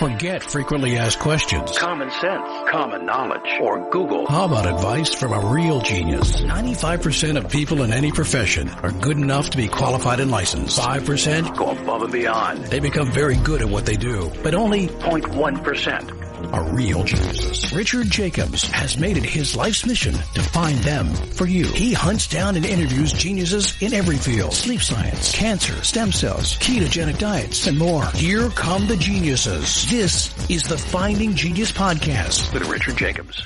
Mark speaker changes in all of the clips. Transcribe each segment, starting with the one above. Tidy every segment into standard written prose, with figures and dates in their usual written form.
Speaker 1: Forget frequently asked questions.
Speaker 2: Common sense, common knowledge, or Google.
Speaker 1: How about advice from a real genius? 95% of people in any profession are good enough to be qualified and licensed. 5%
Speaker 2: go above and beyond.
Speaker 1: They become very good at what they do, but only
Speaker 2: 0.1%
Speaker 1: are real geniuses. Richard Jacobs has made it his life's mission to find them for you. He hunts down and interviews geniuses in every field. Sleep science, cancer, stem cells, ketogenic diets, and more. Here come the geniuses. This is the Finding Genius Podcast
Speaker 2: with Richard Jacobs.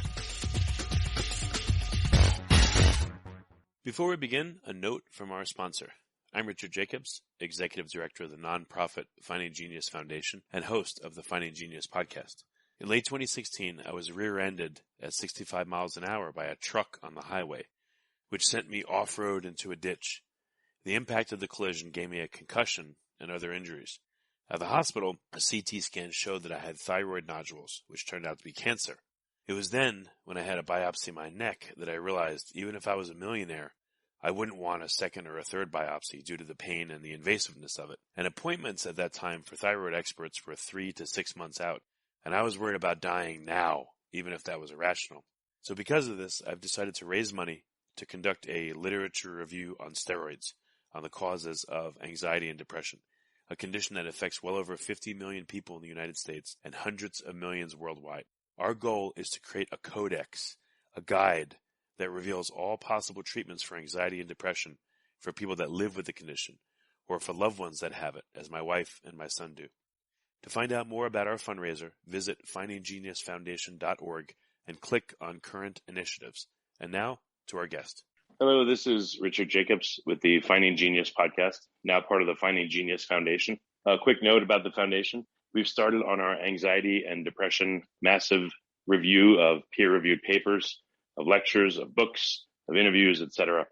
Speaker 3: Before we begin, a note from our sponsor. I'm Richard Jacobs, Executive Director of the nonprofit Finding Genius Foundation and host of the Finding Genius Podcast. In late 2016, I was rear-ended at 65 miles an hour by a truck on the highway, which sent me off-road into a ditch. The impact of the collision gave me a concussion and other injuries. At the hospital, a CT scan showed that I had thyroid nodules, which turned out to be cancer. It was then, when I had a biopsy of my neck, that I realized even if I was a millionaire, I wouldn't want a second or a third biopsy due to the pain and the invasiveness of it. And appointments at that time for thyroid experts were 3 to 6 months out. And I was worried about dying now, even if that was irrational. So because of this, I've decided to raise money to conduct a literature review on steroids, on the causes of anxiety and depression, a condition that affects well over 50 million people in the United States and hundreds of millions worldwide. Our goal is to create a codex, a guide that reveals all possible treatments for anxiety and depression for people that live with the condition, or for loved ones that have it, as my wife and my son do. To find out more about our fundraiser, visit findinggeniusfoundation.org and click on current initiatives. And now to our guest.
Speaker 4: Hello, this is Richard Jacobs with the Finding Genius podcast, now part of the Finding Genius Foundation. A quick note about the foundation. We've started on our anxiety and depression massive review of peer-reviewed papers, of lectures, of books, of interviews, etc.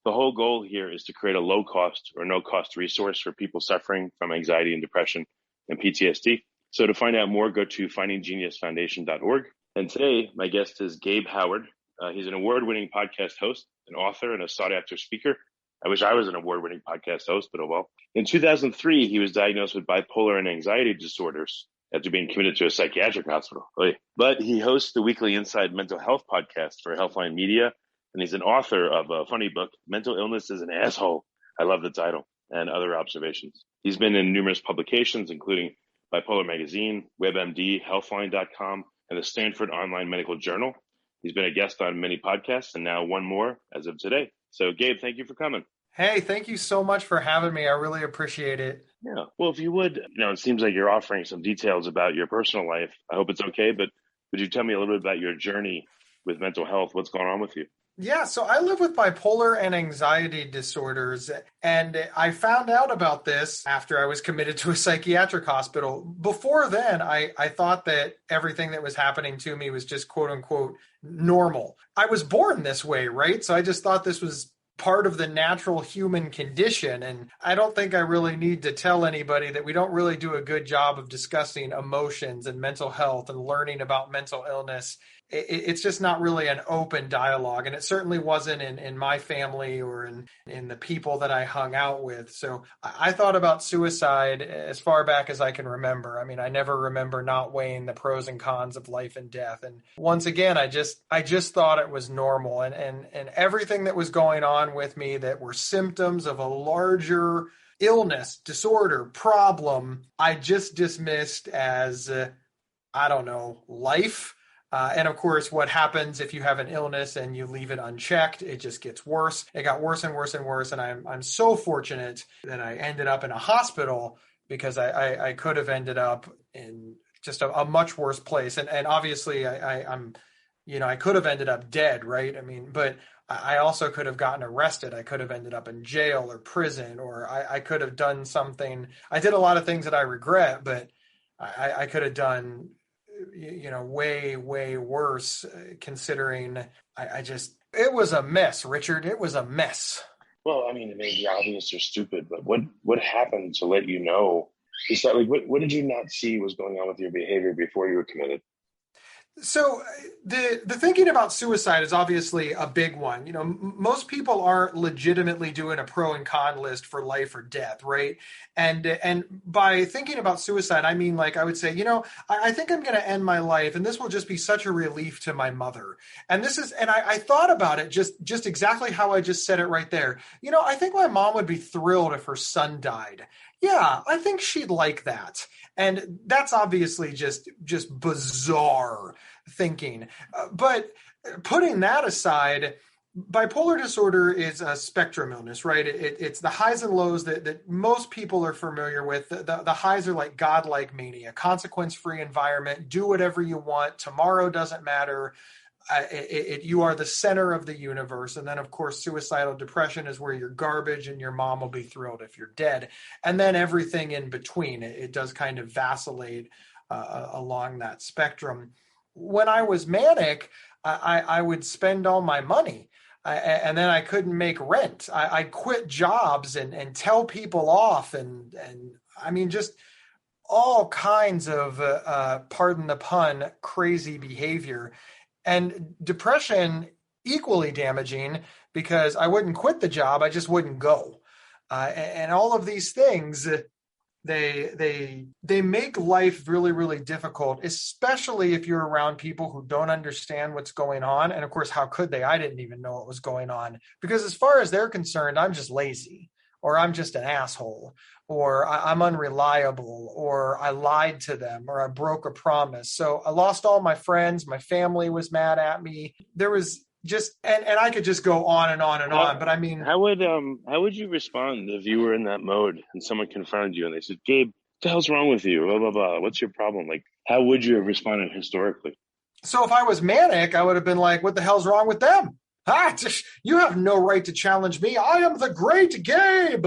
Speaker 4: The whole goal here is to create a low-cost or no-cost resource for people suffering from anxiety and depression and PTSD. So to find out more, go to findinggeniusfoundation.org. And today, my guest is Gabe Howard. He's an award-winning podcast host, an author, and a sought-after speaker. I wish I was an award-winning podcast host, but oh well. In 2003, he was diagnosed with bipolar and anxiety disorders after being committed to a psychiatric hospital. But he hosts the weekly Inside Mental Health podcast for Healthline Media, and he's an author of a funny book, Mental Illness is an Asshole. I love the title, and other observations. He's been in numerous publications, including Bipolar Magazine, WebMD, Healthline.com, and the Stanford Online Medical Journal. He's been a guest on many podcasts, and now one more as of today. So, Gabe, thank you for coming.
Speaker 5: Hey, thank you so much for having me. I really appreciate it.
Speaker 4: Yeah. Well, if you would, it seems like you're offering some details about your personal life. I hope it's okay, but would you tell me a little bit about your journey with mental health? What's going on with you?
Speaker 5: Yeah, so I live with bipolar and anxiety disorders, and I found out about this after I was committed to a psychiatric hospital. Before then, I thought that everything that was happening to me was just quote unquote normal. I was born this way, right? So I just thought this was part of the natural human condition. And I don't think I really need to tell anybody that we don't really do a good job of discussing emotions and mental health and learning about mental illness. It's just not really an open dialogue. And it certainly wasn't in my family or in the people that I hung out with. So I thought about suicide as far back as I can remember. I mean, I never remember not weighing the pros and cons of life and death. And once again, I just thought it was normal. And everything that was going on with me that were symptoms of a larger illness, disorder, problem, I just dismissed as, life. And of course, what happens if you have an illness and you leave it unchecked, it just gets worse. It got worse and worse and worse. And I'm so fortunate that I ended up in a hospital because I could have ended up in just a much worse place. And obviously I'm I could have ended up dead, right? I mean, but I also could have gotten arrested. I could have ended up in jail or prison, or I could have done something. I did a lot of things that I regret, but I could have done way, way worse considering it was a mess, Richard. It was a mess.
Speaker 4: Well, I mean, it may be obvious or stupid, but what happened to let you know? Is that what did you not see was going on with your behavior before you were committed?
Speaker 5: So the thinking about suicide is obviously a big one. Most people aren't legitimately doing a pro and con list for life or death, right? And by thinking about suicide, I mean, like, I would say, I think I'm going to end my life, and this will just be such a relief to my mother. And I thought about it just exactly how I just said it right there. I think my mom would be thrilled if her son died. Yeah, I think she'd like that. And that's obviously just bizarre thinking. But putting that aside, bipolar disorder is a spectrum illness, right? It's the highs and lows that most people are familiar with. The highs are like godlike mania, consequence-free environment, do whatever you want, tomorrow doesn't matter. You are the center of the universe. And then, of course, suicidal depression is where you're garbage and your mom will be thrilled if you're dead. And then everything in between, it does kind of vacillate along that spectrum. When I was manic, I would spend all my money. And then I couldn't make rent. I quit jobs and tell people off. And I mean, just all kinds of, pardon the pun, crazy behavior. And depression, equally damaging, because I wouldn't quit the job, I just wouldn't go. And all of these things, they make life really, really difficult, especially if you're around people who don't understand what's going on. And of course, how could they? I didn't even know what was going on, because as far as they're concerned, I'm just lazy, or I'm just an asshole, or I'm unreliable, or I lied to them, or I broke a promise. So I lost all my friends. My family was mad at me. There was just, and I could just go on and on and on. But I mean,
Speaker 4: how would you respond if you were in that mode and someone confronted you and they said, Gabe, what the hell's wrong with you? Blah, blah, blah. What's your problem? Like, how would you have responded historically?
Speaker 5: So if I was manic, I would have been like, what the hell's wrong with them? You have no right to challenge me. I am the great Gabe.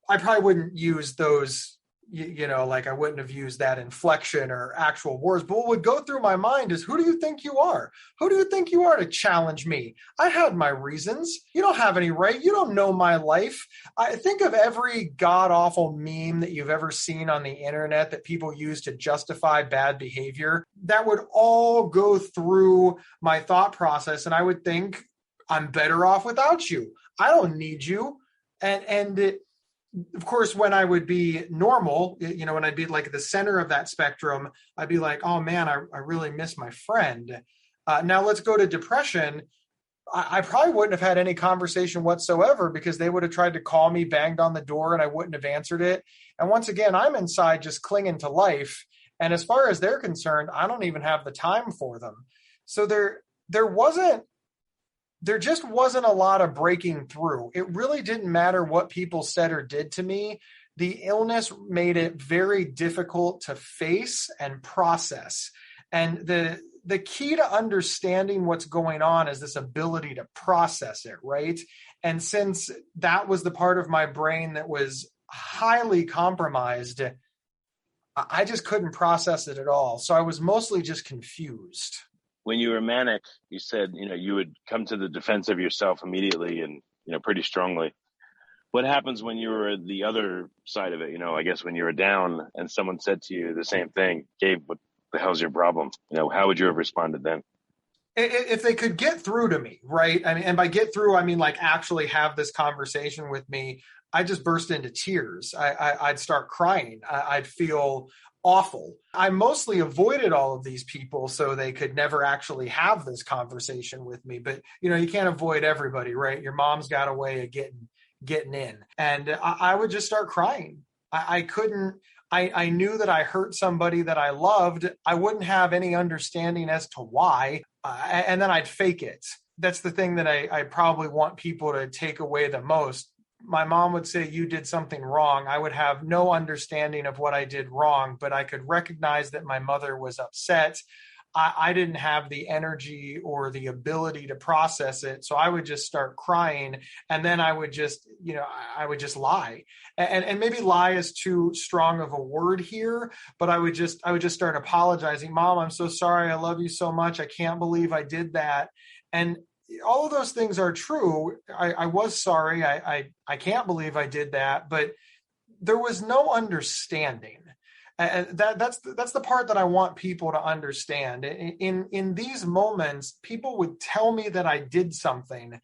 Speaker 5: I probably wouldn't use those, like I wouldn't have used that inflection or actual words. But what would go through my mind is, who do you think you are? Who do you think you are to challenge me? I had my reasons. You don't have any right. You don't know my life. I think of every god-awful meme that you've ever seen on the internet that people use to justify bad behavior. That would all go through my thought process. And I would think, I'm better off without you. I don't need you. Of course, when I would be normal, when I'd be like at the center of that spectrum, I'd be like, oh man, I really miss my friend. Now let's go to depression. I probably wouldn't have had any conversation whatsoever, because they would have tried to call me, banged on the door, and I wouldn't have answered it. And once again, I'm inside just clinging to life. And as far as they're concerned, I don't even have the time for them. So there just wasn't a lot of breaking through. It really didn't matter what people said or did to me. The illness made it very difficult to face and process. And the key to understanding what's going on is this ability to process it, right? And since that was the part of my brain that was highly compromised, I just couldn't process it at all. So I was mostly just confused.
Speaker 4: When you were manic, you said, you would come to the defense of yourself immediately and, pretty strongly. What happens when you were the other side of it? I guess when you were down and someone said to you the same thing, Gabe, what the hell's your problem? How would you have responded then?
Speaker 5: If they could get through to me, right? I mean, and by get through, I mean, like actually have this conversation with me, I just burst into tears. I'd start crying. I'd feel awful. I mostly avoided all of these people so they could never actually have this conversation with me. But, you can't avoid everybody, right? Your mom's got a way of getting in. And I would just start crying. I couldn't. I knew that I hurt somebody that I loved. I wouldn't have any understanding as to why. And then I'd fake it. That's the thing that I probably want people to take away the most. My mom would say, you did something wrong. I would have no understanding of what I did wrong, but I could recognize that my mother was upset. I didn't have the energy or the ability to process it. So I would just start crying, and then I would just, I would just lie. And maybe lie is too strong of a word here, but I would just start apologizing. Mom, I'm so sorry. I love you so much. I can't believe I did that. And all of those things are true. I was sorry. I can't believe I did that, but there was no understanding. And that's the part that I want people to understand. In these moments, people would tell me that I did something,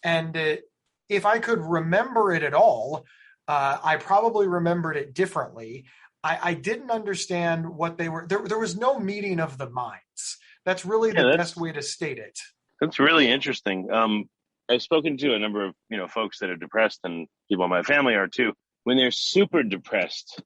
Speaker 5: and if I could remember it at all, I probably remembered it differently. I didn't understand what they were. There was no meeting of the minds. That's really the best way to state it.
Speaker 4: That's really interesting. I've spoken to a number of folks that are depressed, and people in my family are too. When they're super depressed,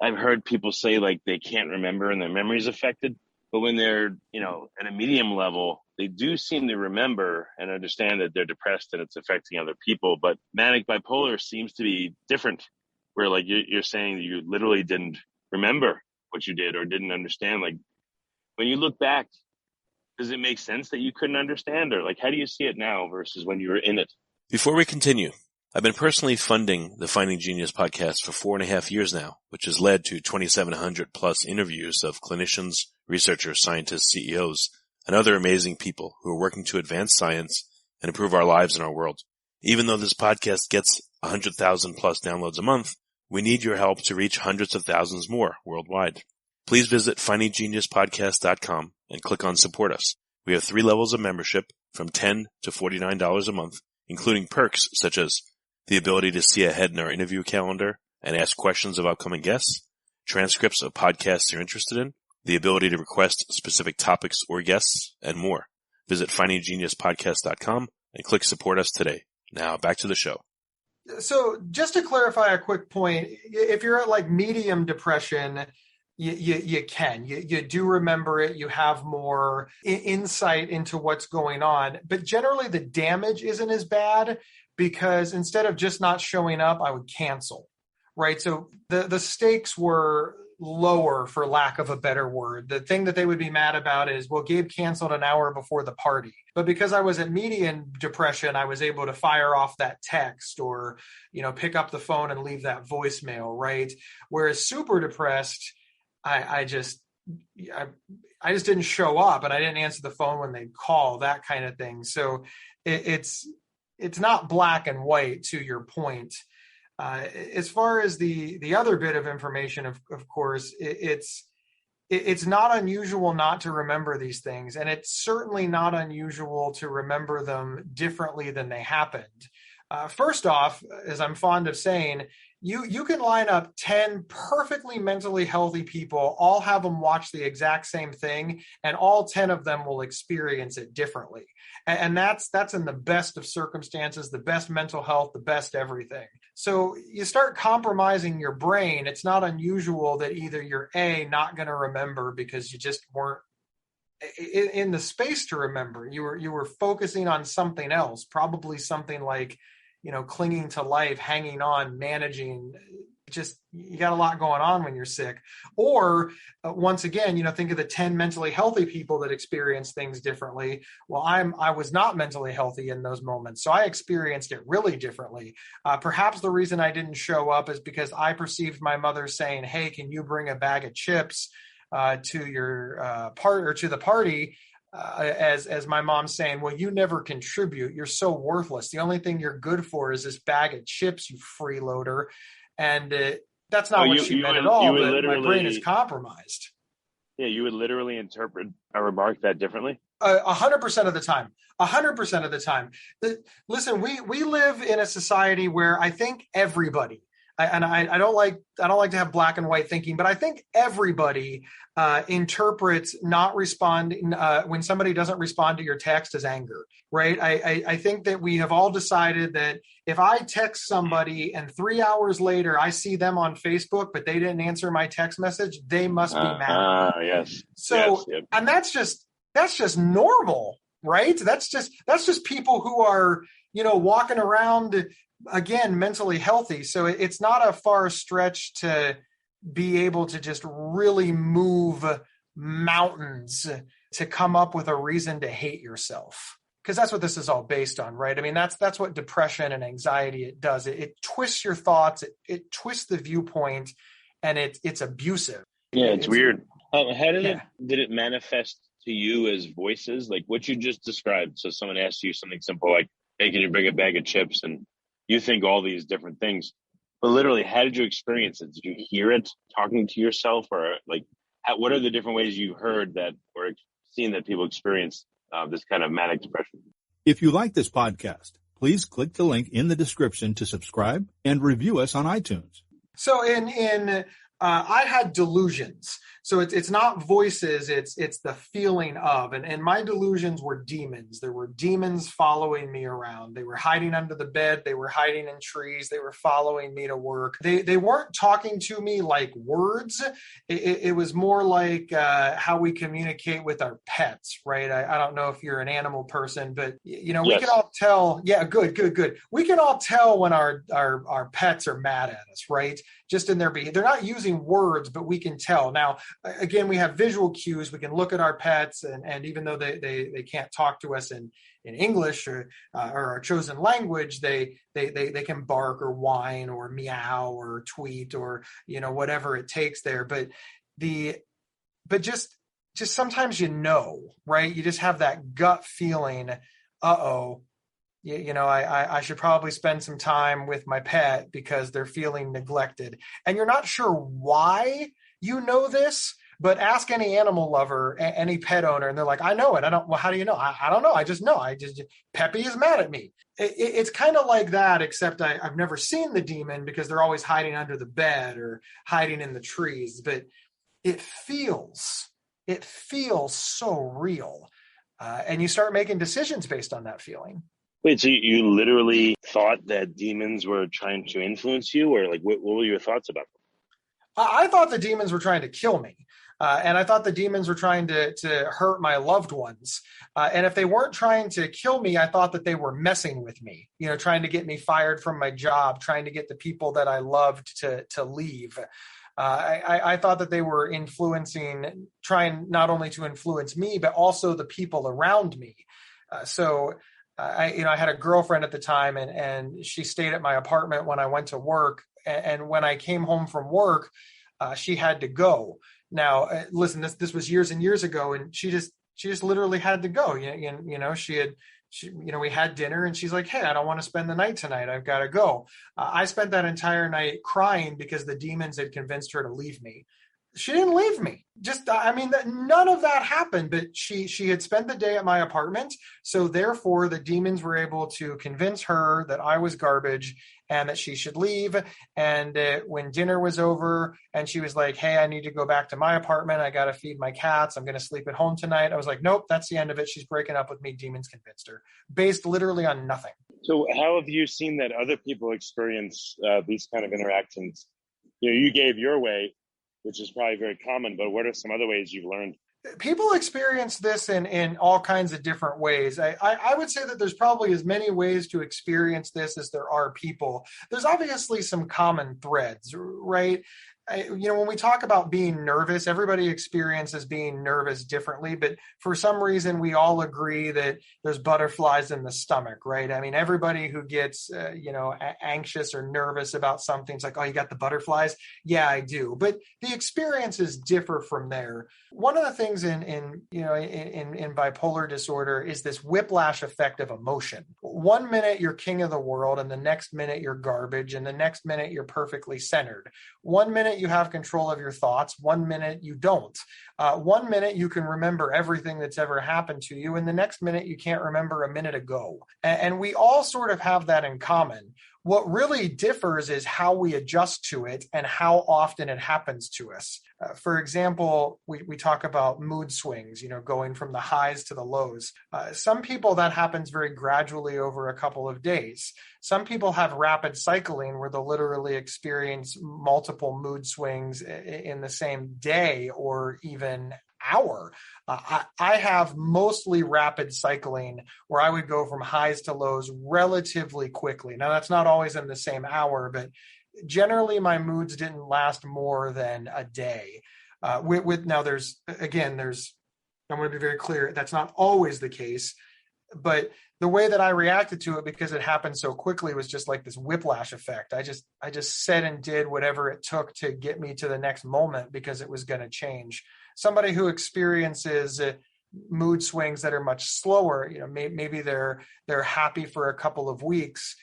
Speaker 4: I've heard people say like they can't remember and their memory's affected. But when they're, at a medium level, they do seem to remember and understand that they're depressed and it's affecting other people. But manic bipolar seems to be different, where like you're saying that you literally didn't remember what you did or didn't understand. Like when you look back, does it make sense that you couldn't understand, or like how do you see it now versus when you were in it?
Speaker 3: Before we continue, I've been personally funding the Finding Genius podcast for 4.5 years now, which has led to 2,700 plus interviews of clinicians, researchers, scientists, CEOs, and other amazing people who are working to advance science and improve our lives and our world. Even though this podcast gets 100,000 plus downloads a month, we need your help to reach hundreds of thousands more worldwide. Please visit findinggeniuspodcast.com and click on Support Us. We have 3 levels of membership from $10 to $49 a month, including perks such as the ability to see ahead in our interview calendar and ask questions of upcoming guests, transcripts of podcasts you're interested in, the ability to request specific topics or guests, and more. Visit findinggeniuspodcast.com and click Support Us today. Now back to the show.
Speaker 5: So just to clarify a quick point, if you're at like medium depression, you do remember it. You have more insight into what's going on, but generally the damage isn't as bad because instead of just not showing up, I would cancel, right? So the stakes were lower, for lack of a better word. The thing that they would be mad about is, well, Gabe canceled an hour before the party. But because I was at medium depression, I was able to fire off that text or, pick up the phone and leave that voicemail, right? Whereas super depressed, I just didn't show up and I didn't answer the phone when they'd call, that kind of thing. So it's not black and white, to your point. As far as the other bit of information, of course, it's not unusual not to remember these things, and it's certainly not unusual to remember them differently than they happened. First off, as I'm fond of saying, you can line up 10 perfectly mentally healthy people, all have them watch the exact same thing, and all 10 of them will experience it differently. And that's in the best of circumstances, the best mental health, the best everything. So you start compromising your brain. It's not unusual that either you're not going to remember because you just weren't in the space to remember. You were focusing on something else, probably something like, clinging to life, hanging on, managing. Just, you got a lot going on when you're sick. Or once again, think of the 10 mentally healthy people that experience things differently. Well, I was not mentally healthy in those moments, so I experienced it really differently. Perhaps the reason I didn't show up is because I perceived my mother saying, "Hey, can you bring a bag of chips to your to the party?" As my mom saying, "Well, you never contribute. You're so worthless. The only thing you're good for is this bag of chips, you freeloader." And that's not what she meant at all, but my brain is compromised.
Speaker 4: Yeah, you would literally interpret a remark that differently?
Speaker 5: 100% of the time. 100% of the time. Listen, we live in a society where I think everybody, I don't like to have black and white thinking, but I think everybody interprets not responding when somebody doesn't respond to your text as anger, right? I think that we have all decided that if I text somebody and 3 hours later I see them on Facebook, but they didn't answer my text message, they must be mad.
Speaker 4: Yes.
Speaker 5: So,
Speaker 4: yes.
Speaker 5: And that's just normal, right? That's just people who are, walking around, again, mentally healthy. So it's not a far stretch to be able to just really move mountains to come up with a reason to hate yourself. Because that's what this is all based on, right? I mean, that's what depression and anxiety it does. It twists your thoughts, it twists the viewpoint, and it's abusive.
Speaker 4: Yeah, it's weird. How did it manifest to you as voices? Like what you just described. So someone asks you something simple like, "Hey, can you bring a bag of chips?" And you think all these different things. But literally, how did you experience it? Did you hear it talking to yourself, or like, what are the different ways you heard that or seen that people experience this kind of manic depression?
Speaker 6: If you like this podcast, please click the link in the description to subscribe and review us on iTunes.
Speaker 5: So I had delusions. So it's not voices, it's the feeling of, and my delusions were demons. There were demons following me around. They were hiding under the bed. They were hiding in trees. They were following me to work. They weren't talking to me like words. It was more like how we communicate with our pets, right? I don't know if you're an animal person, but we can all tell. Yeah, good. We can all tell when our pets are mad at us, right? Just in their behavior. They're not using words, but we can tell. Now, again, we have visual cues. We can look at our pets, and even though they can't talk to us in English or our chosen language, they can bark or whine or meow or tweet or whatever it takes there. But just sometimes right? You just have that gut feeling. I should probably spend some time with my pet because they're feeling neglected. And you're not sure why you know this, but ask any animal lover, any pet owner, and they're like, I know it. Well, how do you know? I don't know. I just know. Peppy is mad at me. It's kind of like that, except I've never seen the demon because they're always hiding under the bed or hiding in the trees. But it feels so real. And you start making decisions based on that feeling.
Speaker 4: Wait, so you literally thought that demons were trying to influence you, or like what were your thoughts about them?
Speaker 5: I thought the demons were trying to kill me. And I thought the demons were trying to hurt my loved ones. And if they weren't trying to kill me, I thought that they were messing with me, trying to get me fired from my job, trying to get the people that I loved to leave. I thought that they were trying not only to influence me, but also the people around me. I had a girlfriend at the time, and she stayed at my apartment when I went to work. And when I came home from work, she had to go. Now, listen, this was years and years ago, and she just literally had to go. We had dinner, and she's like, "Hey, I don't want to spend the night tonight. I've got to go." I spent that entire night crying because the demons had convinced her to leave me. She didn't leave me. None of that happened, but she had spent the day at my apartment. So therefore the demons were able to convince her that I was garbage and that she should leave. And when dinner was over and she was like, "Hey, I need to go back to my apartment. I got to feed my cats. I'm going to sleep at home tonight." I was like, "Nope, that's the end of it. She's breaking up with me. Demons convinced her," based literally on nothing.
Speaker 4: So how have you seen that other people experience these kind of interactions? You gave your way, which is probably very common, but what are some other ways you've learned?
Speaker 5: People experience this in all kinds of different ways. I would say that there's probably as many ways to experience this as there are people. There's obviously some common threads, right? When we talk about being nervous, everybody experiences being nervous differently, but for some reason we all agree that there's butterflies in the stomach, right? I mean, everybody who gets, anxious or nervous about something, it's like, "Oh, you got the butterflies?" Yeah, I do. But the experiences differ from there. One of the things in bipolar disorder is this whiplash effect of emotion. 1 minute you're king of the world, and the next minute you're garbage, and the next minute you're perfectly centered. 1 minute you have control of your thoughts, 1 minute you don't. 1 minute you can remember everything that's ever happened to you, and the next minute you can't remember a minute ago. And we all sort of have that in common. What really differs is how we adjust to it and how often it happens to us. For example, we talk about mood swings, going from the highs to the lows. Some people that happens very gradually over a couple of days. Some people have rapid cycling where they'll literally experience multiple mood swings in the same day or even hour. I have mostly rapid cycling where I would go from highs to lows relatively quickly. Now, that's not always in the same hour, but generally my moods didn't last more than a day. I want to be very clear, that's not always the case, but the way that I reacted to it, because it happened so quickly, was just like this whiplash effect. I just said and did whatever it took to get me to the next moment because it was going to change. Somebody who experiences mood swings that are much slower, maybe they're happy for a couple of weeks,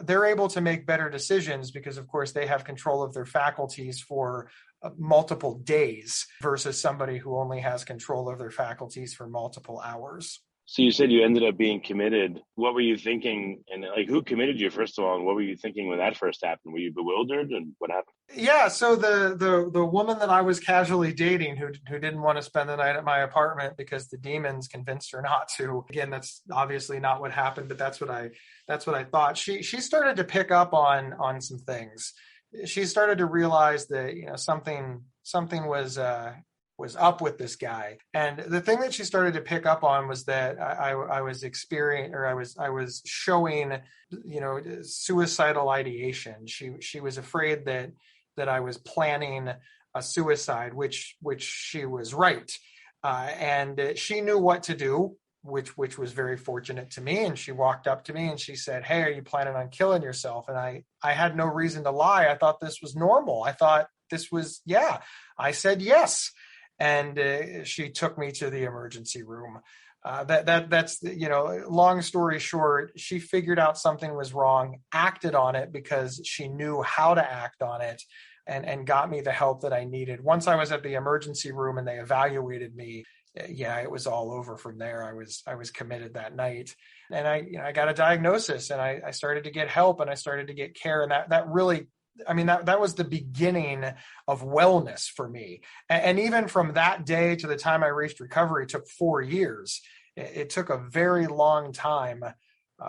Speaker 5: they're able to make better decisions because, of course, they have control of their faculties for multiple days versus somebody who only has control of their faculties for multiple hours.
Speaker 4: So you said you ended up being committed. What were you thinking? And like, who committed you, first of all? And what were you thinking when that first happened? Were you bewildered? And what happened?
Speaker 5: Yeah. So the woman that I was casually dating who didn't want to spend the night at my apartment because the demons convinced her not to. Again, that's obviously not what happened, but that's what I thought. She started to pick up on some things. She started to realize that, something was up with this guy. And the thing that she started to pick up on was that I was showing, suicidal ideation. She was afraid that I was planning a suicide, which she was right. And she knew what to do, which was very fortunate to me. And she walked up to me and she said, "Hey, are you planning on killing yourself?" And I had no reason to lie. I thought this was normal. I thought this was, yeah. I said yes. And she took me to the emergency room. That's long story short, she figured out something was wrong, acted on it because she knew how to act on it, and got me the help that I needed. Once I was at the emergency room and they evaluated me, it was all over from there. I was committed that night, and I got a diagnosis, and I started to get help, and I started to get care, and that really, that was the beginning of wellness for me. And even from that day to the time I reached recovery, it took 4 years. It took a very long time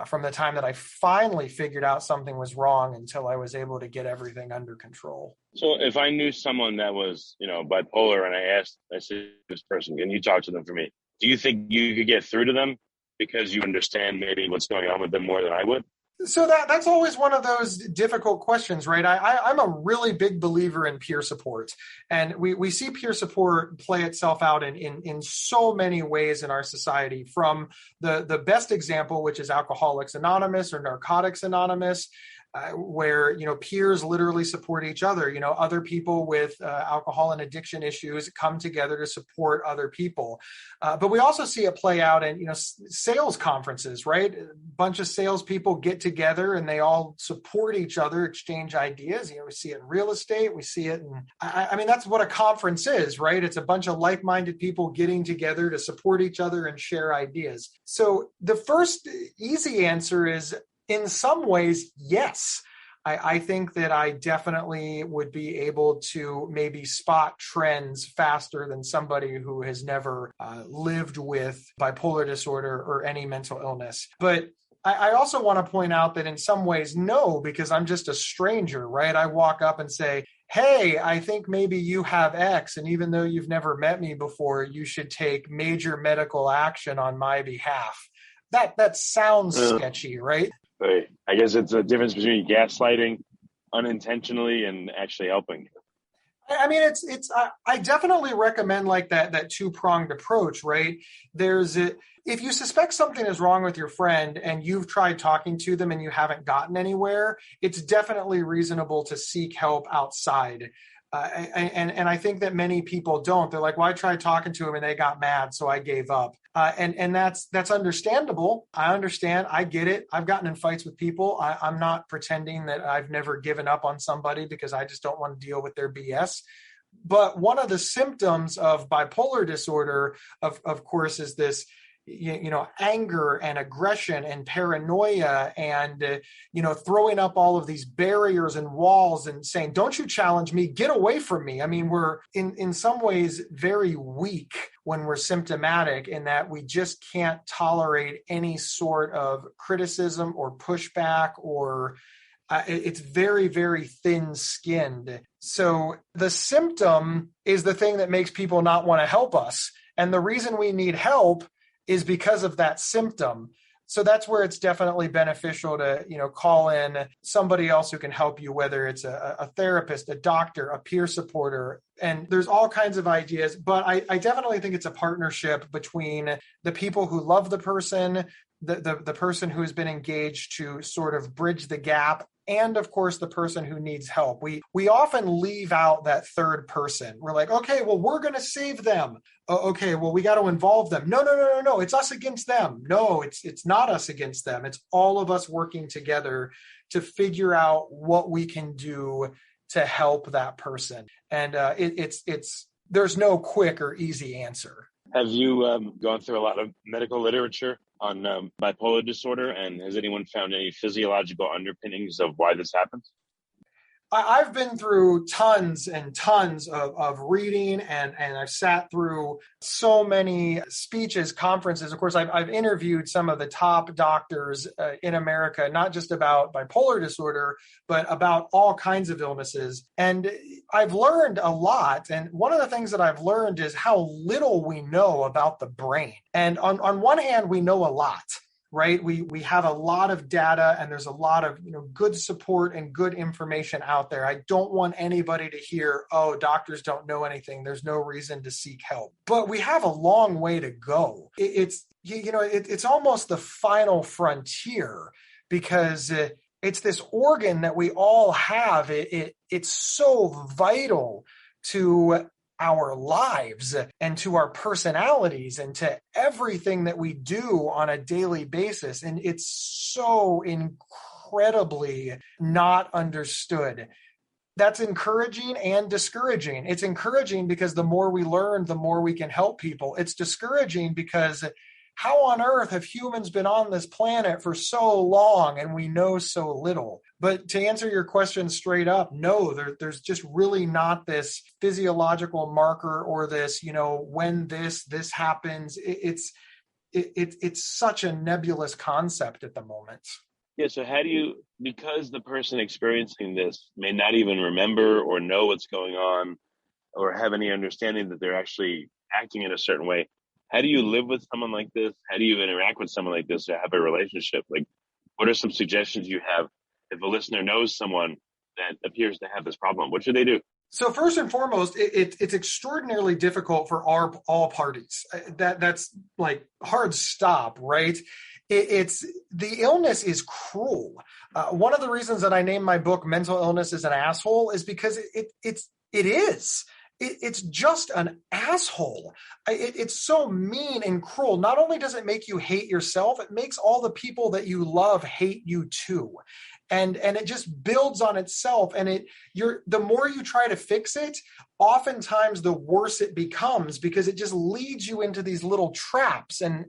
Speaker 5: from the time that I finally figured out something was wrong until I was able to get everything under control.
Speaker 4: So if I knew someone that was, bipolar, and I said, this person, can you talk to them for me? Do you think you could get through to them because you understand maybe what's going on with them more than I would?
Speaker 5: So that's always one of those difficult questions, right? I'm a really big believer in peer support, and we see peer support play itself out in so many ways in our society, from the best example, which is Alcoholics Anonymous or Narcotics Anonymous, where, peers literally support each other. Other people with alcohol and addiction issues come together to support other people. But we also see it play out in, sales conferences, right? A bunch of salespeople get together and they all support each other, exchange ideas. We see it in real estate. We see it in, that's what a conference is, right? It's a bunch of like-minded people getting together to support each other and share ideas. So the first easy answer is, in some ways, yes. I think that I definitely would be able to maybe spot trends faster than somebody who has never lived with bipolar disorder or any mental illness. But I also want to point out that in some ways, no, because I'm just a stranger, right? I walk up and say, "Hey, I think maybe you have X, and even though you've never met me before, you should take major medical action on my behalf." That sounds sketchy, right?
Speaker 4: Right. I guess it's a difference between gaslighting unintentionally and actually helping.
Speaker 5: I definitely recommend like that two-pronged approach, right? If you suspect something is wrong with your friend and you've tried talking to them and you haven't gotten anywhere, it's definitely reasonable to seek help outside. And I think that many people don't. They're like, "Well, I tried talking to him and they got mad, so I gave up." And that's understandable. I understand. I get it. I've gotten in fights with people. I'm not pretending that I've never given up on somebody because I just don't want to deal with their BS. But one of the symptoms of bipolar disorder, of course, is this, anger and aggression and paranoia and, throwing up all of these barriers and walls and saying, "Don't you challenge me, get away from me." We're in some ways very weak when we're symptomatic, in that we just can't tolerate any sort of criticism or pushback, or it's very, very thin-skinned. So the symptom is the thing that makes people not want to help us. And the reason we need help is because of that symptom. So that's where it's definitely beneficial to, call in somebody else who can help you, whether it's a therapist, a doctor, a peer supporter. And there's all kinds of ideas, but I definitely think it's a partnership between the people who love the person, the person who's been engaged to sort of bridge the gap, and of course the person who needs help. We often leave out that third person. We're like, okay, well, we're going to save them. Okay, well, we got to involve them. No. It's us against them. No, it's not us against them. It's all of us working together to figure out what we can do to help that person. And there's no quick or easy answer.
Speaker 4: Have you gone through a lot of medical literature on bipolar disorder? And has anyone found any physiological underpinnings of why this happens?
Speaker 5: I've been through tons and tons of reading, and I've sat through so many speeches, conferences. Of course, I've interviewed some of the top doctors in America, not just about bipolar disorder, but about all kinds of illnesses. And I've learned a lot. And one of the things that I've learned is how little we know about the brain. And on one hand, we know a lot. Right? We have a lot of data, and there's a lot of good support and good information out there. I don't want anybody to hear, oh, doctors don't know anything. There's no reason to seek help. But we have a long way to go. It's almost the final frontier, because it's this organ that we all have. It's so vital to our lives and to our personalities and to everything that we do on a daily basis. And it's so incredibly not understood. That's encouraging and discouraging. It's encouraging because the more we learn, the more we can help people. It's discouraging because how on earth have humans been on this planet for so long and we know so little? But to answer your question straight up, no, there's just really not this physiological marker or this, when this happens. It's such a nebulous concept at the moment.
Speaker 4: Yeah. So how do you, because the person experiencing this may not even remember or know what's going on or have any understanding that they're actually acting in a certain way, how do you live with someone like this? How do you interact with someone like this to have a relationship? Like, what are some suggestions you have if a listener knows someone that appears to have this problem? What should they do?
Speaker 5: So first and foremost, it's extraordinarily difficult for all parties. That's like hard stop, right? It's the illness is cruel. One of the reasons that I named my book "Mental Illness is an Asshole" is because it is. It's just an asshole. It's so mean and cruel. Not only does it make you hate yourself, it makes all the people that you love hate you too. And it just builds on itself. And the more you try to fix it, oftentimes the worse it becomes, because it just leads you into these little traps. And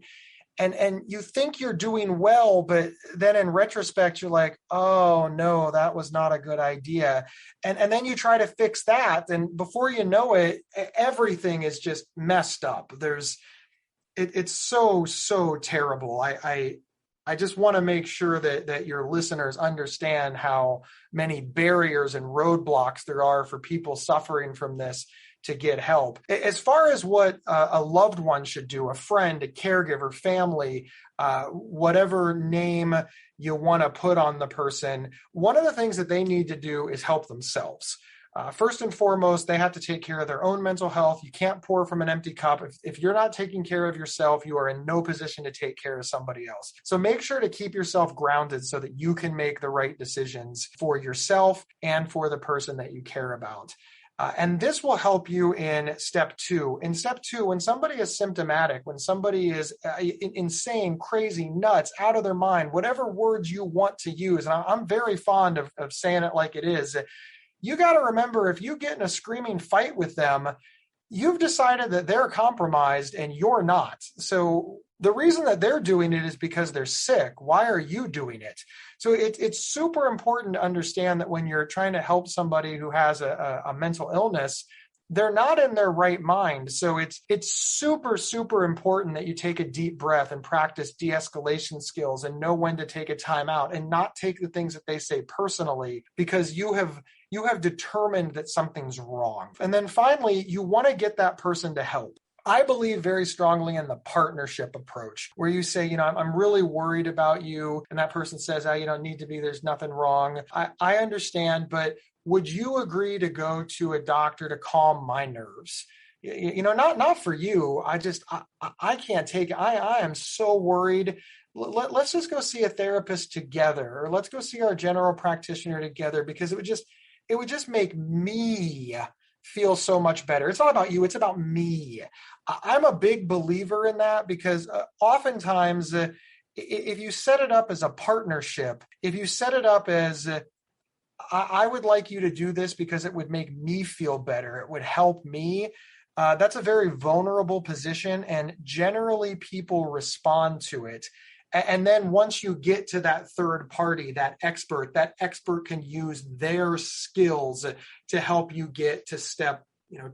Speaker 5: you think you're doing well, but then in retrospect, you're like, oh no, that was not a good idea. And then you try to fix that. And before you know it, everything is just messed up. It's so terrible. I just want to make sure that your listeners understand how many barriers and roadblocks there are for people suffering from this to get help. As far as what a loved one should do, a friend, a caregiver, family, whatever name you want to put on the person, one of the things that they need to do is help themselves. First and foremost, they have to take care of their own mental health. You can't pour from an empty cup. If you're not taking care of yourself, you are in no position to take care of somebody else. So make sure to keep yourself grounded so that you can make the right decisions for yourself and for the person that you care about. And this will help you in step 2. In step 2, when somebody is symptomatic, when somebody is insane, crazy, nuts, out of their mind, whatever words you want to use, and I'm very fond of saying it like it is, you got to remember, if you get in a screaming fight with them, you've decided that they're compromised and you're not. So the reason that they're doing it is because they're sick. Why are you doing it? So it's super important to understand that when you're trying to help somebody who has a mental illness, they're not in their right mind. So it's super, super important that you take a deep breath and practice de-escalation skills and know when to take a time out and not take the things that they say personally, because you have determined that something's wrong. And then finally, you want to get that person to help. I believe very strongly in the partnership approach, where you say, I'm really worried about you. And that person says, you don't need to be, there's nothing wrong. I understand, but would you agree to go to a doctor to calm my nerves? not for you. I can't take it. I am so worried. Let's just go see a therapist together, or let's go see our general practitioner together, because it would just make me feel so much better. It's not about you. It's about me. I'm a big believer in that, because oftentimes if you set it up as a partnership, if you set it up as I would like you to do this because it would make me feel better, it would help me. That's a very vulnerable position, and generally people respond to it. And then once you get to that third party, that expert can use their skills to help you get to step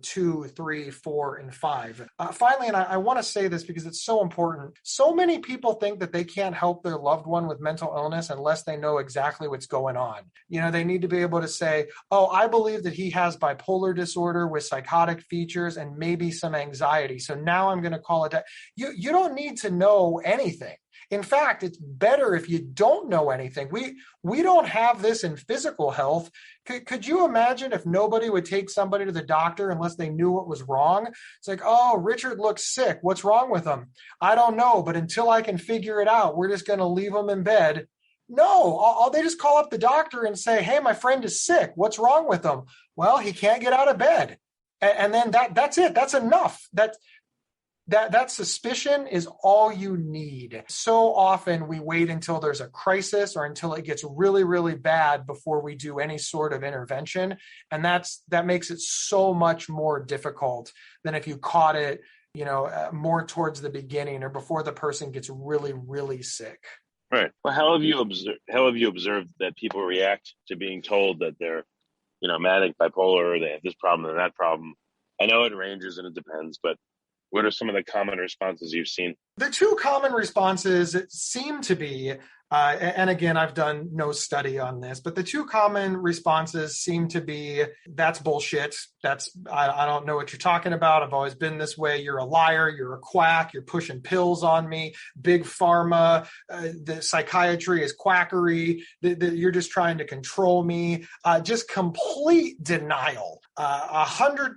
Speaker 5: 2, 3, 4, and 5. Finally, and I want to say this because it's so important. So many people think that they can't help their loved one with mental illness unless they know exactly what's going on. They need to be able to say, oh, I believe that he has bipolar disorder with psychotic features and maybe some anxiety. So now I'm going to call it that. You don't need to know anything. In fact, it's better if you don't know anything. We don't have this in physical health. Could you imagine if nobody would take somebody to the doctor unless they knew what was wrong? It's like, oh, Richard looks sick. What's wrong with him? I don't know, but until I can figure it out, we're just going to leave him in bed. No, they just call up the doctor and say, hey, my friend is sick. What's wrong with him? Well, he can't get out of bed. And then that's it. That's enough. That suspicion is all you need. So often we wait until there's a crisis or until it gets really, really bad before we do any sort of intervention. And that makes it so much more difficult than if you caught it, more towards the beginning or before the person gets really, really sick.
Speaker 4: Right. Well, how have you observed that people react to being told that they're, manic, bipolar, or they have this problem and that problem? I know it ranges and it depends, but what are some of the common responses you've seen?
Speaker 5: The two common responses seem to be, and again, I've done no study on this, but the two common responses seem to be, that's bullshit. I don't know what you're talking about. I've always been this way. You're a liar. You're a quack. You're pushing pills on me. Big pharma, the psychiatry is quackery. You're just trying to control me. Just complete denial. 100%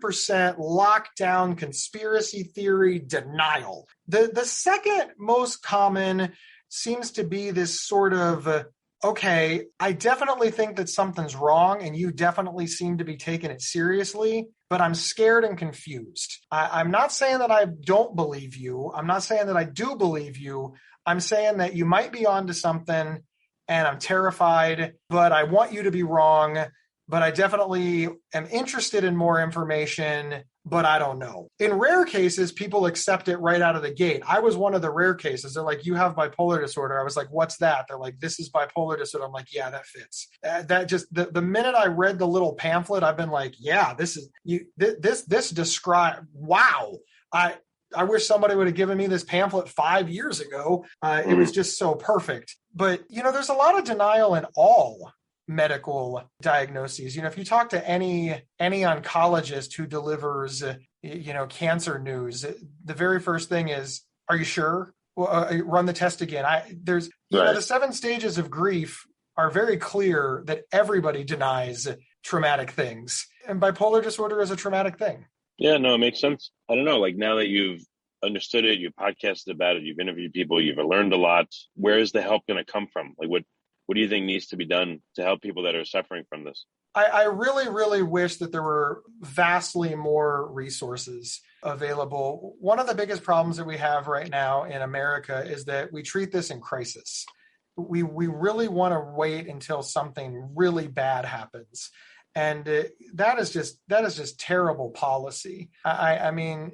Speaker 5: lockdown conspiracy theory denial. The second most common seems to be this sort of, okay, I definitely think that something's wrong and you definitely seem to be taking it seriously, but I'm scared and confused. I'm not saying that I don't believe you. I'm not saying that I do believe you. I'm saying that you might be onto something and I'm terrified, but I want you to be wrong. But I definitely am interested in more information, but I don't know. In rare cases, people accept it right out of the gate. I was one of the rare cases. They're like, you have bipolar disorder. I was like, what's that? They're like, this is bipolar disorder. I'm like, yeah, that fits. That just, the minute I read the little pamphlet, I've been like, yeah, this describe, wow. I wish somebody would have given me this pamphlet 5 years ago. It was just so perfect. But, there's a lot of denial in all medical diagnoses. If you talk to any oncologist who delivers, cancer news, the very first thing is, are you sure? Well, run the test again. The 7 stages of grief are very clear that everybody denies traumatic things. And bipolar disorder is a traumatic thing.
Speaker 4: Yeah, no, it makes sense. I don't know, like now that you've understood it, you've podcasted about it, you've interviewed people, you've learned a lot, where is the help going to come from? Like what do you think needs to be done to help people that are suffering from this?
Speaker 5: I really, really wish that there were vastly more resources available. One of the biggest problems that we have right now in America is that we treat this in crisis. We really want to wait until something really bad happens. And that is just terrible policy. I mean,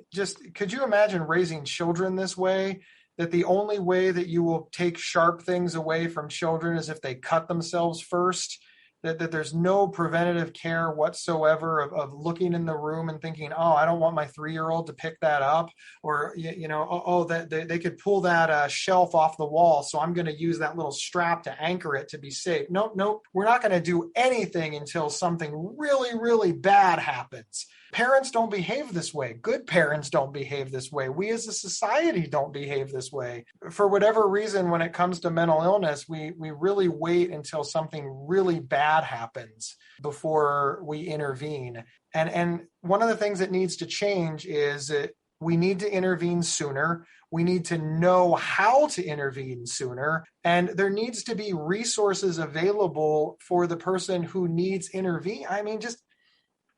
Speaker 5: could you imagine raising children this way? That the only way that you will take sharp things away from children is if they cut themselves first, that there's no preventative care whatsoever of looking in the room and thinking, oh, I don't want my 3-year-old to pick that up, or, that they could pull that shelf off the wall. So I'm going to use that little strap to anchor it to be safe. Nope. We're not going to do anything until something really, really bad happens. Parents don't behave this way. Good parents don't behave this way. We as a society don't behave this way. For whatever reason, when it comes to mental illness, we really wait until something really bad happens before we intervene. And one of the things that needs to change is that we need to intervene sooner. We need to know how to intervene sooner. And there needs to be resources available for the person who needs intervene. I mean,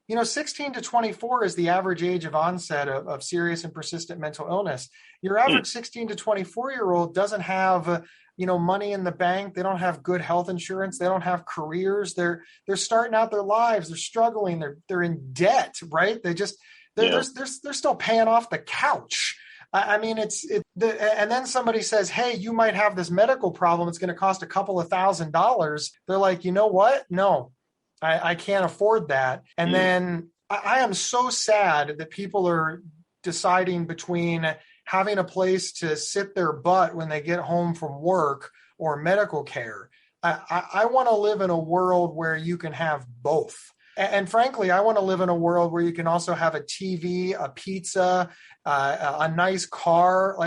Speaker 5: 16 to 24 is the average age of onset of serious and persistent mental illness. Your average 16 to 24-year-old doesn't have, money in the bank. They don't have good health insurance. They don't have careers. They're starting out their lives. They're struggling. They're in debt, right? They're still paying off the couch. I mean, and then somebody says, hey, you might have this medical problem. It's going to cost a couple of $1,000s. They're like, you know what? No, I can't afford that. And then I am so sad that people are deciding between having a place to sit their butt when they get home from work or medical care. I want to live in a world where you can have both. And frankly, I want to live in a world where you can also have a TV, a pizza, a nice car.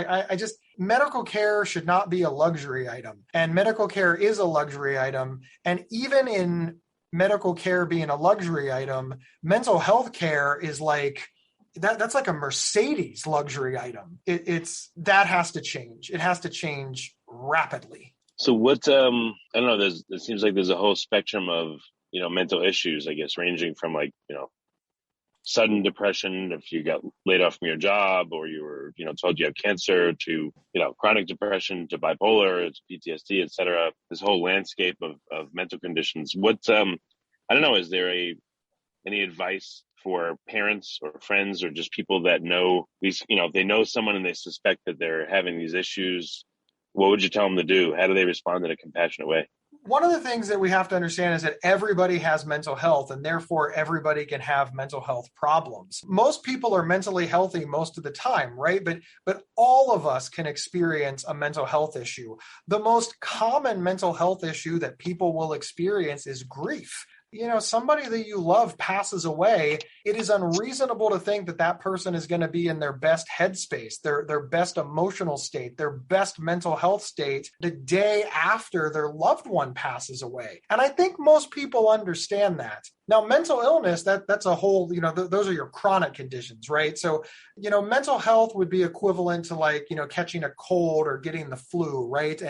Speaker 5: Medical care should not be a luxury item. And medical care is a luxury item. And even in medical care being a luxury item, mental health care is like, that's like a Mercedes luxury item. That has to change. It has to change rapidly.
Speaker 4: So what, I don't know, it seems like there's a whole spectrum of, mental issues, I guess, ranging from sudden depression, if you got laid off from your job or you were, told you have cancer, to, chronic depression, to bipolar, to PTSD, et cetera, this whole landscape of mental conditions. What, I don't know, is there any advice for parents or friends or just people that know these, if they know someone and they suspect that they're having these issues, what would you tell them to do? How do they respond in a compassionate way?
Speaker 5: One of the things that we have to understand is that everybody has mental health, and therefore everybody can have mental health problems. Most people are mentally healthy most of the time, right? But all of us can experience a mental health issue. The most common mental health issue that people will experience is grief. Somebody that you love passes away. It is unreasonable to think that that person is going to be in their best headspace, their best emotional state, their best mental health state the day after their loved one passes away. And I think most people understand that. Now, mental illness, that's a whole, those are your chronic conditions, right? So, mental health would be equivalent to catching a cold or getting the flu, right?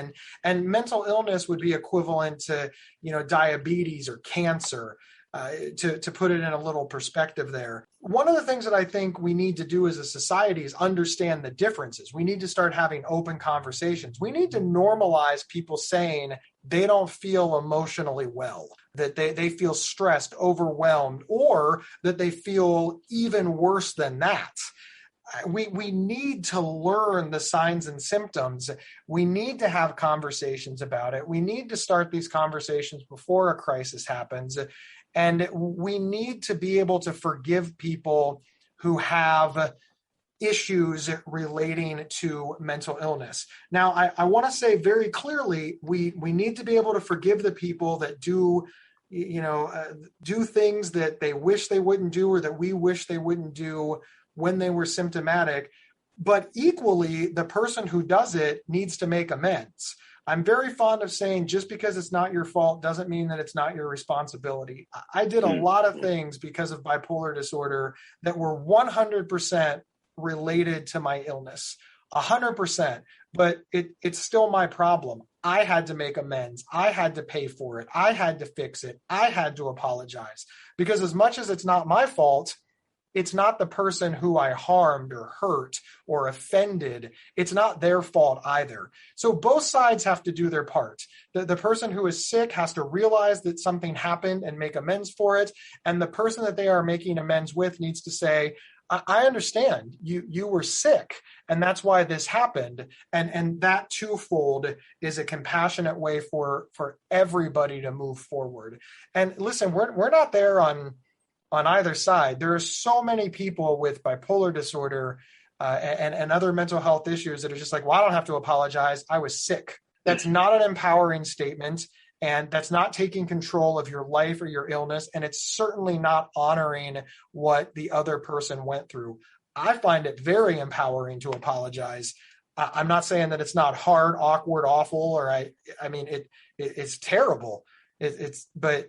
Speaker 5: And mental illness would be equivalent to, diabetes or cancer, to put it in a little perspective there. One of the things that I think we need to do as a society is understand the differences. We need to start having open conversations. We need to normalize people saying they don't feel emotionally well, that they feel stressed, overwhelmed, or that they feel even worse than that. We need to learn the signs and symptoms. We need to have conversations about it. We need to start these conversations before a crisis happens. And we need to be able to forgive people who have issues relating to mental illness. Now, I want to say very clearly, we need to be able to forgive the people that do things that they wish they wouldn't do or that we wish they wouldn't do when they were symptomatic. But equally, the person who does it needs to make amends. I'm very fond of saying just because it's not your fault doesn't mean that it's not your responsibility. I did a lot of things because of bipolar disorder that were 100% related to my illness, 100%, but it's still my problem. I had to make amends. I had to pay for it. I had to fix it. I had to apologize, because as much as it's not my fault, it's not the person who I harmed or hurt or offended. It's not their fault either. So both sides have to do their part. The person who is sick has to realize that something happened and make amends for it. And the person that they are making amends with needs to say, I understand you were sick and that's why this happened. And that twofold is a compassionate way for everybody to move forward. And listen, we're not there on either side. There are so many people with bipolar disorder and other mental health issues that are just like, well, I don't have to apologize. I was sick. That's not an empowering statement. And that's not taking control of your life or your illness. And it's certainly not honoring what the other person went through. I find it very empowering to apologize. I'm not saying that it's not hard, awkward, awful, or I mean, it's terrible. But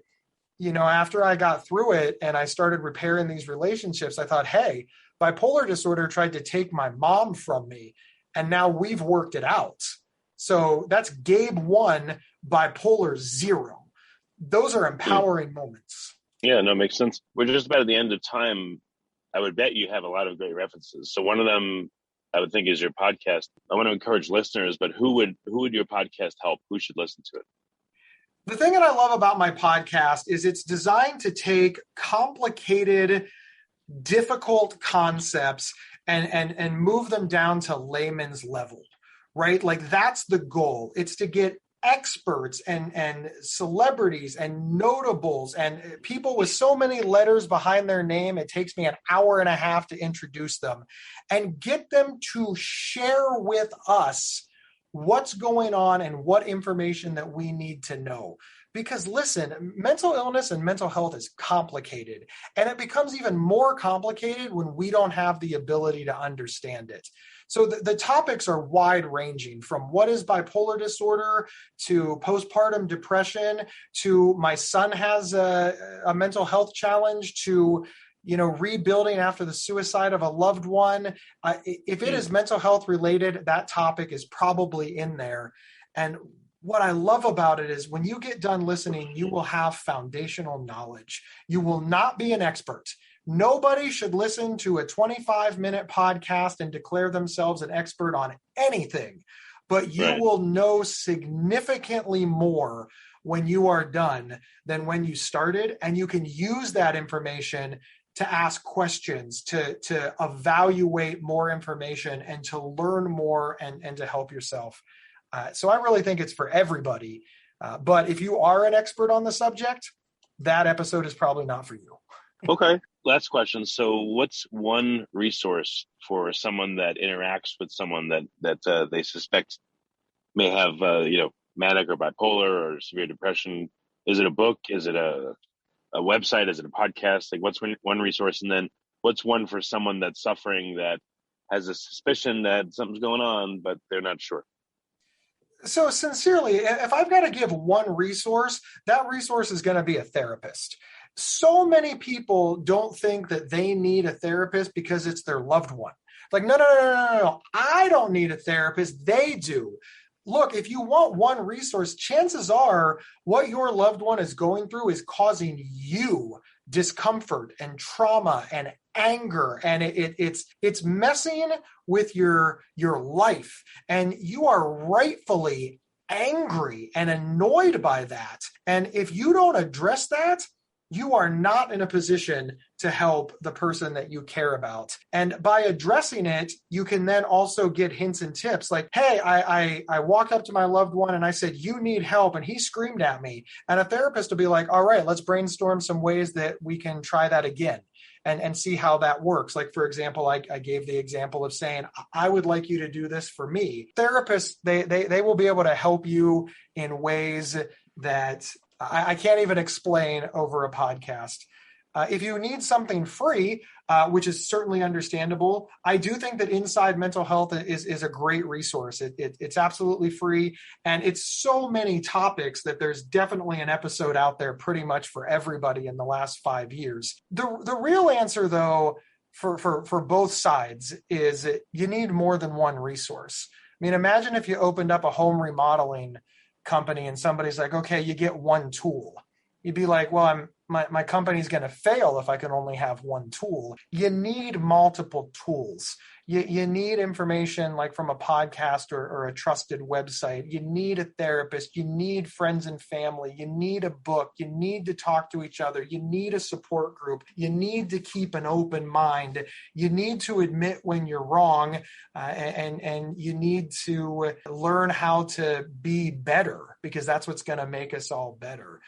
Speaker 5: after I got through it and I started repairing these relationships, I thought, hey, bipolar disorder tried to take my mom from me, and now we've worked it out. So that's Gabe 1, bipolar 0. Those are empowering moments.
Speaker 4: Yeah, no, it makes sense. We're just about at the end of time. I would bet you have a lot of great references. So one of them I would think is your podcast. I want to encourage listeners, but who would your podcast help? Who should listen to it?
Speaker 5: The thing that I love about my podcast is it's designed to take complicated, difficult concepts and move them down to layman's level, right? Like that's the goal. It's to get experts and celebrities and notables and people with so many letters behind their name, it takes me an hour and a half to introduce them and get them to share with us what's going on and what information that we need to know. Because listen, mental illness and mental health is complicated, and it becomes even more complicated when we don't have the ability to understand it. So the topics are wide ranging, from what is bipolar disorder to postpartum depression to my son has a mental health challenge to rebuilding after the suicide of a loved one. If it is mental health related, that topic is probably in there. And what I love about it is when you get done listening, you will have foundational knowledge. You will not be an expert. Nobody should listen to a 25-minute podcast and declare themselves an expert on anything, but you will know significantly more when you are done than when you started. And you can use that information to ask questions, to evaluate more information and to learn more and to help yourself. So I really think it's for everybody. But if you are an expert on the subject, that episode is probably not for you.
Speaker 4: Okay. Last question. So what's one resource for someone that interacts with someone that they suspect may have, manic or bipolar or severe depression? Is it a book? Is it a website? Is it a podcast? Like what's one resource? And then what's one for someone that's suffering that has a suspicion that something's going on, but they're not sure?
Speaker 5: So sincerely, if I've got to give one resource, that resource is going to be a therapist. So many people don't think that they need a therapist because it's their loved one. Like, no. I don't need a therapist. They do. Look, if you want one resource, chances are what your loved one is going through is causing you discomfort and trauma and anger, and it's messing with your life, and you are rightfully angry and annoyed by that. And if you don't address that, you are not in a position to help the person that you care about. And by addressing it, you can then also get hints and tips like, hey, I walked up to my loved one and I said, you need help. And he screamed at me. And a therapist will be like, all right, let's brainstorm some ways that we can try that again and see how that works. Like, for example, I gave the example of saying, I would like you to do this for me. Therapists, they will be able to help you in ways that I can't even explain over a podcast. If you need something free, which is certainly understandable, I do think that Inside Mental Health is a great resource. It's absolutely free, and it's so many topics that there's definitely an episode out there pretty much for everybody in the last 5 years. The real answer, though, for both sides is you need more than one resource. I mean, imagine if you opened up a home remodeling company and somebody's like, okay, you get one tool. You'd be like, well, my company's going to fail if I can only have one tool. You need multiple tools. You need information like from a podcast or a trusted website. You need a therapist. You need friends and family. You need a book. You need to talk to each other. You need a support group. You need to keep an open mind. You need to admit when you're wrong, and you need to learn how to be better, because that's what's going to make us all better.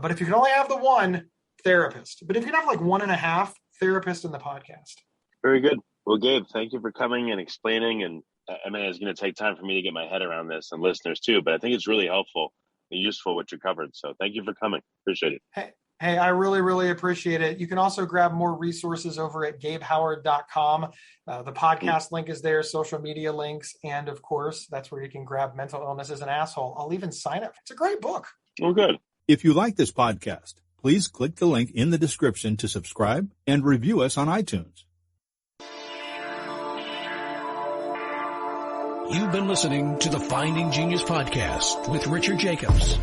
Speaker 5: But if you can only have the one, therapist. But if you can have like 1.5, therapist in the podcast.
Speaker 4: Very good. Well, Gabe, thank you for coming and explaining. And I mean, it's going to take time for me to get my head around this, and listeners too, but I think it's really helpful. useful what you covered. So thank you for coming. Appreciate it.
Speaker 5: Hey, I really, really appreciate it. You can also grab more resources over at gabehoward.com. The podcast link is there, social media links, and of course, that's where you can grab Mental Illness is an Asshole. I'll even sign up. It's a great book.
Speaker 4: Well, good.
Speaker 6: If you like this podcast, please click the link in the description to subscribe and review us on iTunes.
Speaker 1: You've been listening to the Finding Genius podcast with Richard Jacobs.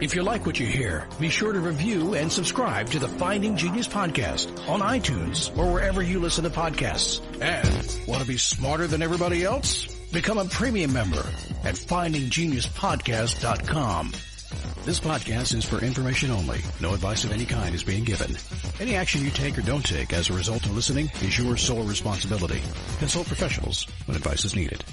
Speaker 1: If you like what you hear, be sure to review and subscribe to the Finding Genius podcast on iTunes or wherever you listen to podcasts. And want to be smarter than everybody else? Become a premium member at findinggeniuspodcast.com. This podcast is for information only. No advice of any kind is being given. Any action you take or don't take as a result of listening is your sole responsibility. Consult professionals when advice is needed.